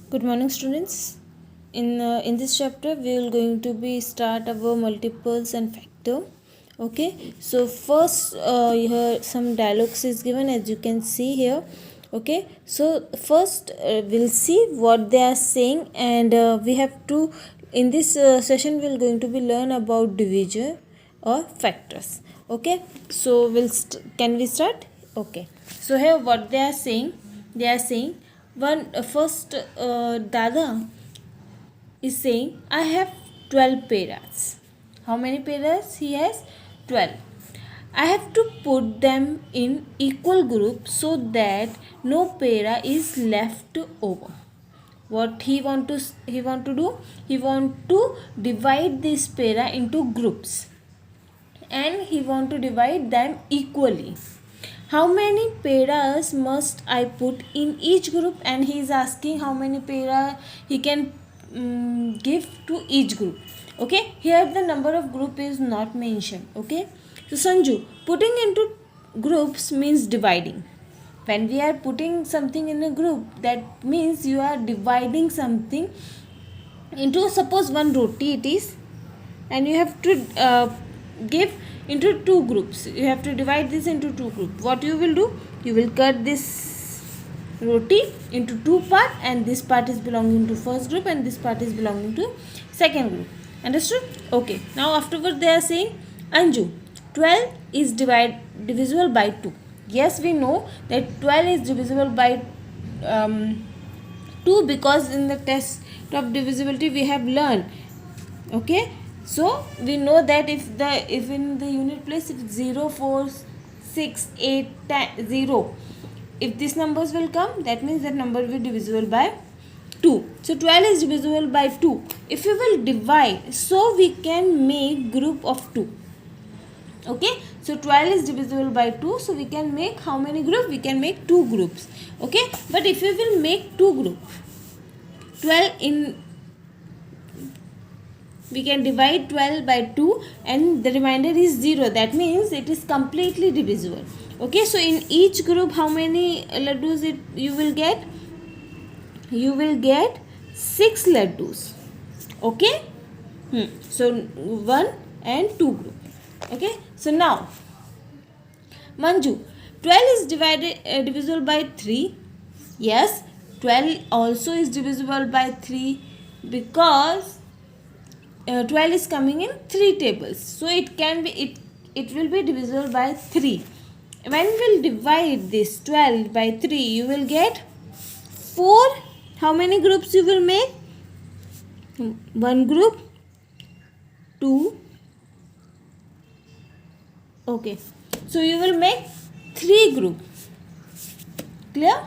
Good morning, students. In this chapter, we will going to be start our multiples and factor. Okay. So first, here some dialogues is given, as you can see here. Okay. So first, we'll see what they are saying, and we have to in this session we're going to be learn about divisor or factors. Okay. So can we start? Okay. So here what they are saying one first Dada is saying I have 12 peras. How many peras he has? 12. I have to put them in equal groups so that no pera is left over. What he want to do? He want to divide this pera into groups, and he want to divide them equally. How many peras must I put in each group? And he is asking how many pera he can give to each group. Okay, here the number of group is not mentioned. Okay, so Sanju, putting into groups means dividing. When we are putting something in a group, that means you are dividing something into, suppose one roti it is, and you have to give into two groups. You have to divide this into two groups. What you will do? You will cut this roti into two part, and this part is belonging to first group and this part is belonging to second group. Understood? Okay, now afterward they are saying, Anju, 12 is divisible by 2. Yes, we know that 12 is divisible by 2, because in the test of divisibility we have learned. Okay, so we know that if in the unit place if 0, 4, 6, 8, 10, 0, if these numbers will come, that means that number will be divisible by 2. So 12 is divisible by 2. If we will divide, so we can make group of 2. Okay, so 12 is divisible by 2, so we can make how many groups? We can make 2 groups. Okay, but if we will make 2 groups, 12 in, we can divide 12 by 2 and the remainder is 0. That means it is completely divisible. Okay, so in each group how many laddus you will get? You will get 6 laddus. Okay, so 1 and 2 group. Okay, so now Manju, 12 is divisible by 3. Yes, 12 also is divisible by 3, because 12 is coming in 3 tables, so it will be divisible by 3. When we'll divide this 12 by 3, you will get 4. How many groups you will make? 1 group, 2. Okay, so you will make 3 groups. Clear?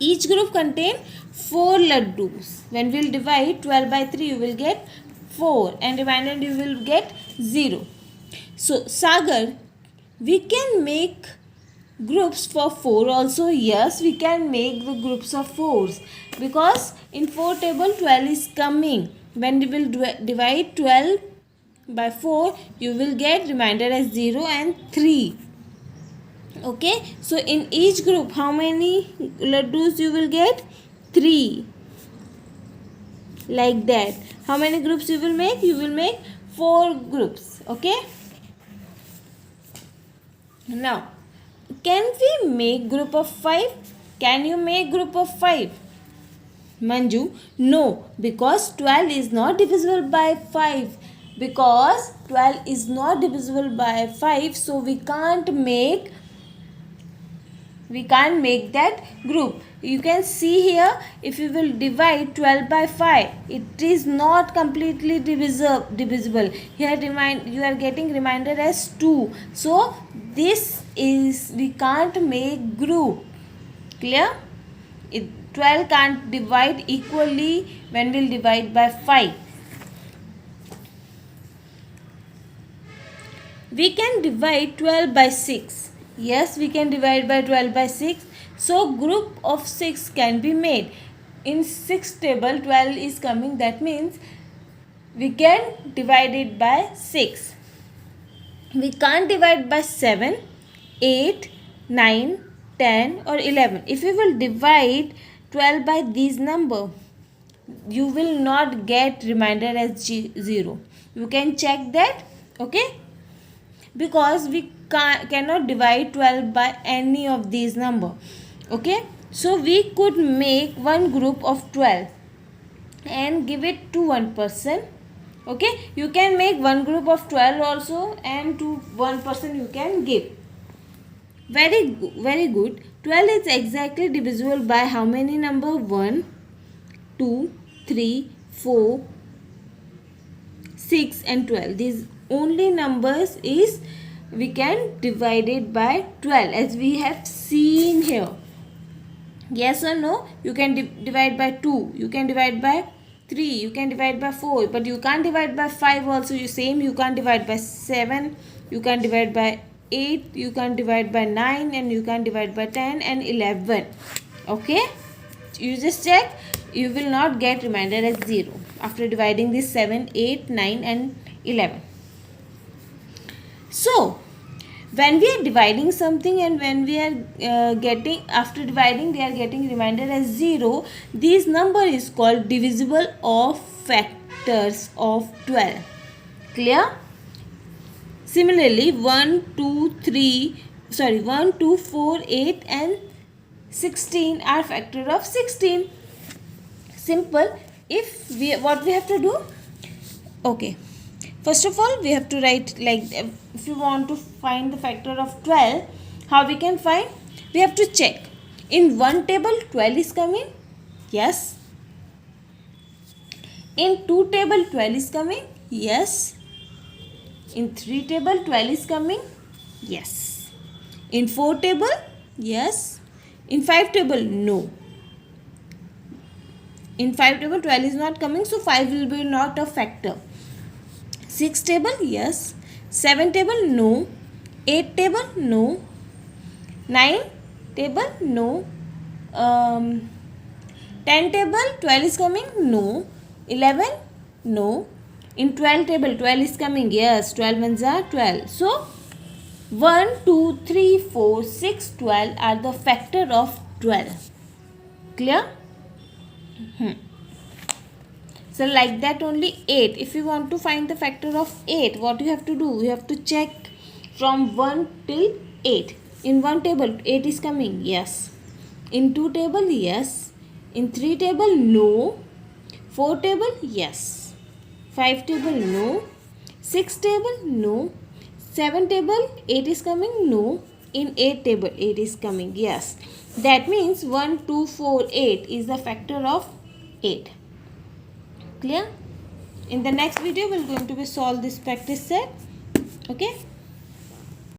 Each group contain 4 laddus. When we'll divide 12 by 3, you will get 4, and remainder you will get 0. So Sagar, we can make groups for 4 also. Yes, we can make the groups of 4s, because in 4 table 12 is coming. When we will divide 12 by 4, you will get remainder as 0 and 3. Okay, so in each group how many laddus you will get? 3. Like that. How many groups you will make? You will make 4 groups. Okay, now can we make group of 5? Can you make group of 5? Manju, no, because 12 is not divisible by 5. Because 12 is not divisible by 5, so we can't make that group. You can see here, if you will divide 12 by 5, it is not completely divisible. Here you are getting remainder as 2. So this is, we can't make group. Clear? 12 can't divide equally when we'll divide by 5. We can divide 12 by 6. Yes, we can divide by 12 by 6. So group of 6 can be made. In 6 table 12 is coming, that means we can divide it by 6. We can't divide by 7, 8, 9, 10 or 11. If we will divide 12 by these number, you will not get remainder as 0. You can check that, okay, because we cannot divide 12 by any of these number, okay. So we could make one group of 12 and give it to one person, okay. You can make one group of 12 also, and to one person you can give. Very good. 12 is exactly divisible by how many number? 1, 2, 3, 4, 6 and 12. These only numbers is we can divide it by 12, as we have seen here. Yes or no? You can divide by 2, you can divide by 3, you can divide by 4, but you can't divide by 5 also. You can't divide by 7, you can't divide by 8, you can't divide by 9, and you can't divide by 10 and 11. Okay, you just check, you will not get remainder as 0 after dividing this 7, 8, 9 and 11. So when we are dividing something and when we are getting, after dividing we are getting remainder as 0, this number is called divisible of factors of 12. Clear? Similarly 1, 2, 4, 8 and 16 are factor of 16. Simple. What we have to do? Okay, first of all we have to write, like, if you want to find the factor of 12, how we can find? We have to check. In one table 12 is coming, yes. In 2 table 12 is coming, yes. In 3 table 12 is coming, yes. In 4 table, yes. In 5 table, no. In 5 table 12 is not coming, so 5 will be not a factor. 6 table, yes. 7 table, no. 8 table, no. 9 table, no. 10 table 12 is coming, no. 11, no. In 12 table 12 is coming, yes. 12 ones are 12. So 1, 2, 3, 4, 6, 12 are the factor of 12. Clear? So like that only 8. If you want to find the factor of 8, what you have to do? You have to check from 1 till 8. In 1 table 8 is coming, yes. In 2 table, yes. In 3 table, no. 4 table, yes. 5 table, no. 6 table, no. 7 table 8 is coming, no. In 8 table 8 is coming, yes. That means 1, 2, 4, 8 is the factor of 8. Clear? In the next video we are going to solve this practice set. Okay.